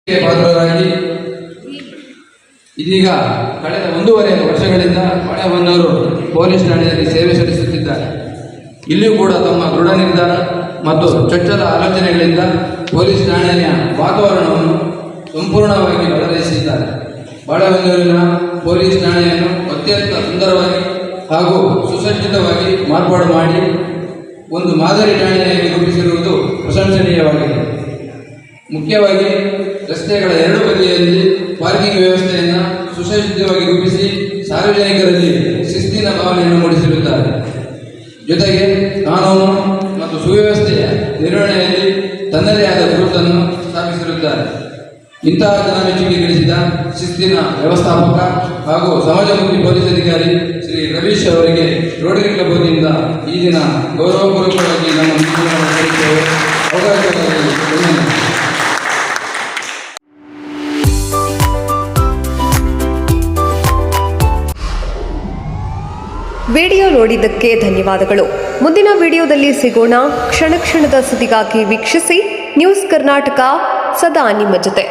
ಪಾತ್ರರಾಗಿ ಇದೀಗ ಕಳೆದ 1.5 ವರ್ಷಗಳಿಂದ ಹೊಳೆಹೊನ್ನೂರು ಪೊಲೀಸ್ ಠಾಣೆಯಲ್ಲಿ ಸೇವೆ ಸಲ್ಲಿಸುತ್ತಿದ್ದಾರೆ. ಇಲ್ಲಿಯೂ ಕೂಡ ತಮ್ಮ ದೃಢ ನಿರ್ಧಾರ ಮತ್ತು ಚೊಚ್ಚಲ ಆಲೋಚನೆಗಳಿಂದ ಪೊಲೀಸ್ ಠಾಣೆಯ ವಾತಾವರಣವನ್ನು ಸಂಪೂರ್ಣವಾಗಿ ಬದಲಾಯಿಸಿದ್ದಾರೆ. ಹೊಳೆಹೊನ್ನೂರಿನ ಪೊಲೀಸ್ ಠಾಣೆಯನ್ನು ಅತ್ಯಂತ ಸುಂದರವಾಗಿ ಹಾಗೂ ಸುಸಜ್ಜಿತವಾಗಿ ಮಾರ್ಪಾಡು ಮಾಡಿ ಒಂದು ಮಾದರಿ ಠಾಣೆಯಾಗಿ ರೂಪಿಸಿರುವುದು ಪ್ರಶಂಸನೀಯವಾಗಿದೆ. ಮುಖ್ಯವಾಗಿ ರಸ್ತೆಗಳ ಎರಡು ಬದಿಯಲ್ಲಿ ಪಾರ್ಕಿಂಗ್ ವ್ಯವಸ್ಥೆಯನ್ನು ಸುಸಜ್ಜಿತವಾಗಿ ರೂಪಿಸಿ ಸಾರ್ವಜನಿಕರಲ್ಲಿ ಶಿಸ್ತಿನ ಭಾವನೆಯನ್ನು ಮೂಡಿಸಿರುತ್ತಾರೆ. ಜೊತೆಗೆ ಕಾನೂನು ಮತ್ತು ಸುವ್ಯವಸ್ಥೆಯ ನಿರ್ವಹಣೆಯಲ್ಲಿ ತನ್ನದೇ ಆದ ಗುರುತನ್ನು ಸ್ಥಾಪಿಸಿರುತ್ತಾರೆ. ಇಂತಹ ಜನಮೆಚ್ಚುಗೆ ಗಳಿಸಿದ ಶಿಸ್ತಿನ ವ್ಯವಸ್ಥಾಪಕ ಹಾಗೂ ಸಮಾಜಮುಖಿ ಪೊಲೀಸ್ ಅಧಿಕಾರಿ ಶ್ರೀ ರವೀಶ್ ಅವರಿಗೆ ರೋಟರಿ ಕ್ಲಬ್ ವತಿಯಿಂದ ಈ ದಿನ ಗೌರವಪೂರ್ವಕವಾಗಿ ನಮ್ಮ ವಿಡಿಯೋ ನೋಡಿದ್ದಕ್ಕೆ ಧನ್ಯವಾದಗಳು. ಮುಂದಿನ ವಿಡಿಯೋದಲ್ಲಿ ಸಿಗೋಣ. ಕ್ಷಣ ಕ್ಷಣದ ಸುದ್ದಿಗಾಗಿ ವೀಕ್ಷಿಸಿ ನ್ಯೂಸ್ ಕರ್ನಾಟಕ, ಸದಾ ನಿಮ್ಮ ಜೊತೆ.